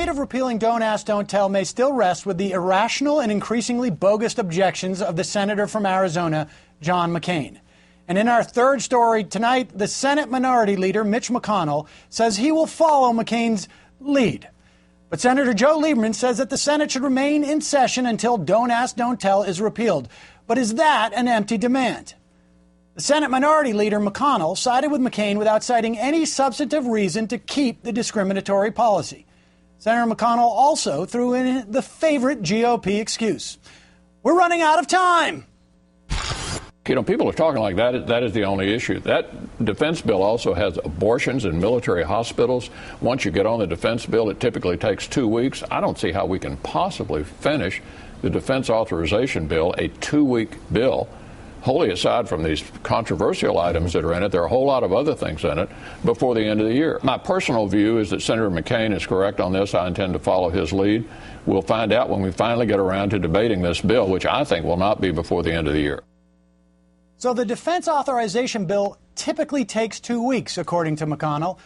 fate of repealing Don't Ask, Don't Tell may still rest with the irrational and increasingly bogus objections of the senator from Arizona, John McCain. And in our third story tonight, the Senate Minority Leader, Mitch McConnell, says he will follow McCain's lead. But Senator Joe Lieberman says that the Senate should remain in session until Don't Ask, Don't Tell is repealed. But is that an empty demand? The Senate Minority Leader, McConnell, sided with McCain without citing any substantive reason to keep the discriminatory policy. Senator McConnell also threw in the favorite GOP excuse. We're running out of time. You know, people are talking like that. That is the only issue. That defense bill also has abortions in military hospitals. Once you get on the defense bill, it typically takes 2 weeks. I don't see how we can possibly finish the defense authorization bill, a 2-week bill, wholly aside from these controversial items that are in it. There are a whole lot of other things in it before the end of the year. My personal view is that Senator McCain is correct on this. I intend to follow his lead. We'll find out when we finally get around to debating this bill, which I think will not be before the end of the year. So the defense authorization bill typically takes 2 weeks, according to McConnell.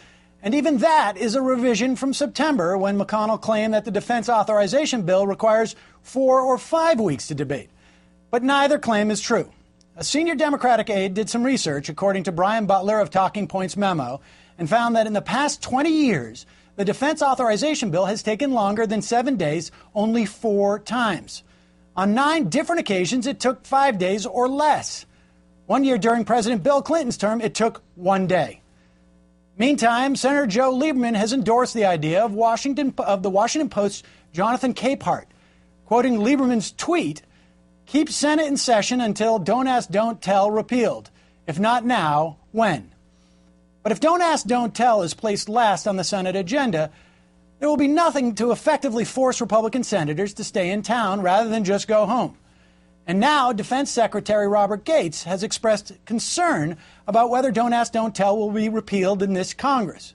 And even that is a revision from September, when McConnell claimed that the defense authorization bill requires 4 or 5 weeks to debate. But neither claim is true. A senior Democratic aide did some research, according to Brian Butler of Talking Points Memo, and found that in the past 20 years, the defense authorization bill has taken longer than 7 days only 4 times. On 9 different occasions, it took 5 days or less. 1 year during President Bill Clinton's term, it took 1 day. Meantime, Senator Joe Lieberman has endorsed the idea of the Washington Post's Jonathan Capehart. Quoting Lieberman's tweet, "Keep Senate in session until Don't Ask, Don't Tell repealed. If not now, when?" But if Don't Ask, Don't Tell is placed last on the Senate agenda, there will be nothing to effectively force Republican senators to stay in town rather than just go home. And now Defense Secretary Robert Gates has expressed concern about whether Don't Ask, Don't Tell will be repealed in this Congress.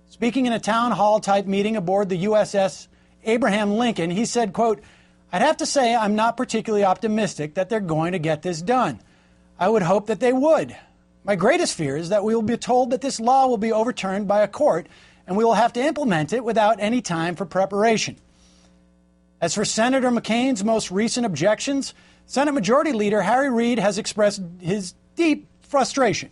Speaking in a town hall type meeting aboard the USS Abraham Lincoln, he said, quote, "I'd have to say I'm not particularly optimistic that they're going to get this done. I would hope that they would. My greatest fear is that we will be told that this law will be overturned by a court and we will have to implement it without any time for preparation." As for Senator McCain's most recent objections, Senate Majority Leader Harry Reid has expressed his deep frustration.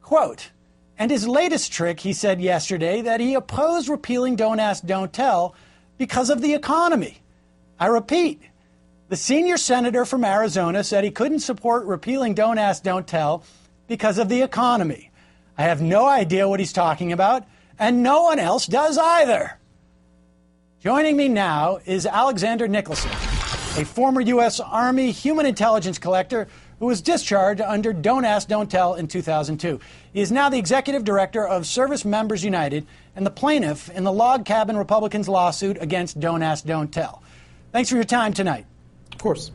Quote, "And his latest trick, he said yesterday that he opposed repealing Don't Ask, Don't Tell because of the economy. I repeat, the senior senator from Arizona said he couldn't support repealing Don't Ask, Don't Tell because of the economy. I have no idea what he's talking about, and no one else does either." Joining me now is Alexander Nicholson, a former U.S. Army human intelligence collector who was discharged under Don't Ask, Don't Tell in 2002. He is now the executive director of Service Members United and the plaintiff in the Log Cabin Republicans lawsuit against Don't Ask, Don't Tell. Thanks for your time tonight. Of course.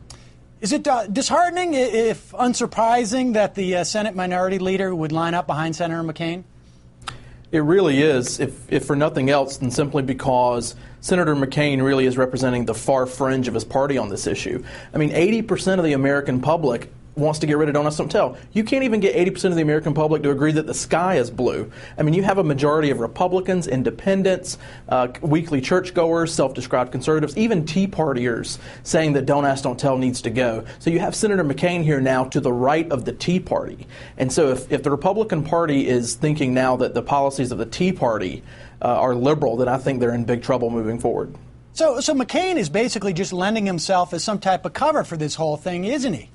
Is it disheartening, if unsurprising, that the Senate Minority Leader would line up behind Senator McCain? It really is, if for nothing else than simply because Senator McCain really is representing the far fringe of his party on this issue. I mean, 80% of the American public wants to get rid of Don't Ask, Don't Tell. You can't even get 80% of the American public to agree that the sky is blue. I mean, you have a majority of Republicans, independents, weekly churchgoers, self-described conservatives, even Tea Partiers saying that Don't Ask, Don't Tell needs to go. So you have Senator McCain here now to the right of the Tea Party. And so if the Republican Party is thinking now that the policies of the Tea Party are liberal, then I think they're in big trouble moving forward. So McCain is basically just lending himself as some type of cover for this whole thing, isn't he?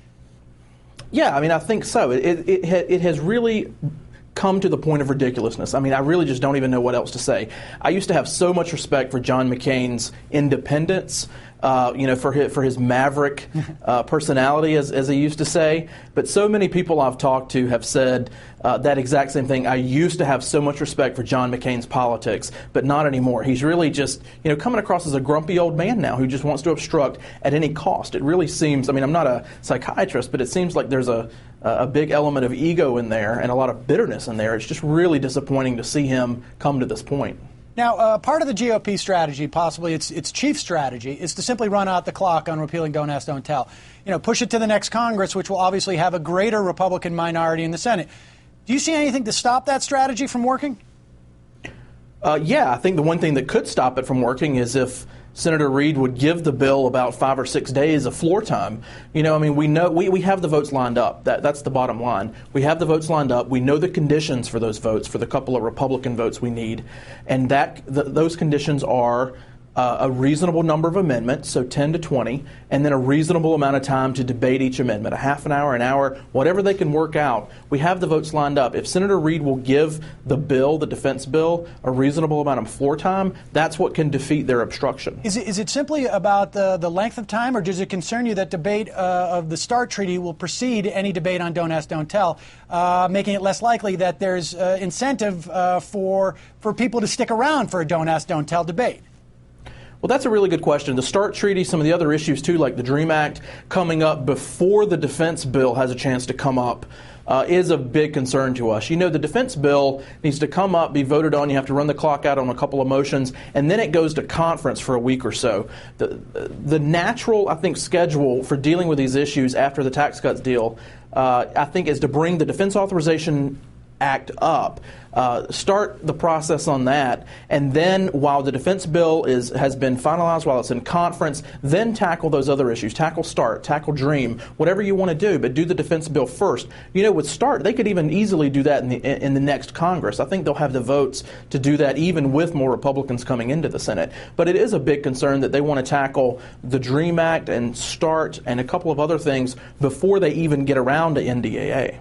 Yeah, I mean, I think so. It has really come to the point of ridiculousness. I mean, I really just don't even know what else to say. I used to have so much respect for John McCain's independence, for his maverick personality, as he used to say. But so many people I've talked to have said that exact same thing. I used to have so much respect for John McCain's politics, but not anymore. He's really just, coming across as a grumpy old man now who just wants to obstruct at any cost. It really seems, I mean, I'm not a psychiatrist, but it seems like there's a big element of ego in there and a lot of bitterness in there. It's just really disappointing to see him come to this point. Now, part of the GOP strategy, possibly its chief strategy, is to simply run out the clock on repealing Don't Ask, Don't Tell. Push it to the next Congress, which will obviously have a greater Republican minority in the Senate. Do you see anything to stop that strategy from working? Yeah, I think the one thing that could stop it from working is if Senator Reid would give the bill about 5 or 6 days of floor time. You know, I mean, we have the votes lined up. That's the bottom line. We have the votes lined up. We know the conditions for those votes, for the couple of Republican votes we need. And those conditions are a reasonable number of amendments, so 10 to 20, and then a reasonable amount of time to debate each amendment, a half an hour, whatever they can work out. We have the votes lined up. If Senator Reid will give the bill, the defense bill, a reasonable amount of floor time, that's what can defeat their obstruction. Is it simply about the length of time, or does it concern you that debate of the START treaty will precede any debate on Don't Ask, Don't Tell, making it less likely that there's incentive for people to stick around for a Don't Ask, Don't Tell debate? Well, that's a really good question. The START treaty, some of the other issues too, like the DREAM Act, coming up before the defense bill has a chance to come up, is a big concern to us. You know, the defense bill needs to come up, be voted on. You have to run the clock out on a couple of motions, and then it goes to conference for a week or so. The natural, I think, schedule for dealing with these issues after the tax cuts deal, I think, is to bring the Defense Authorization Act up, start the process on that, and then while the defense bill has been finalized, while it's in conference, then tackle those other issues. Tackle START, tackle DREAM, whatever you want to do, but do the defense bill first. You know, with START, they could even easily do that in the next Congress. I think they'll have the votes to do that even with more Republicans coming into the Senate. But it is a big concern that they want to tackle the DREAM Act and START and a couple of other things before they even get around to NDAA.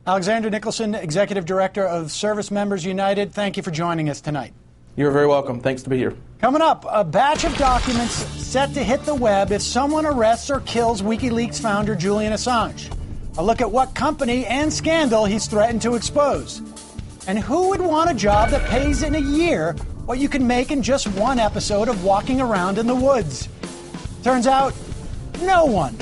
Alexander Nicholson, Executive Director of Service Members United, thank you for joining us tonight. You're very welcome. Thanks to be here. Coming up, a batch of documents set to hit the web if someone arrests or kills WikiLeaks founder Julian Assange. A look at what company and scandal he's threatened to expose. And who would want a job that pays in a year what you can make in just one episode of Walking Around in the Woods? Turns out, no one.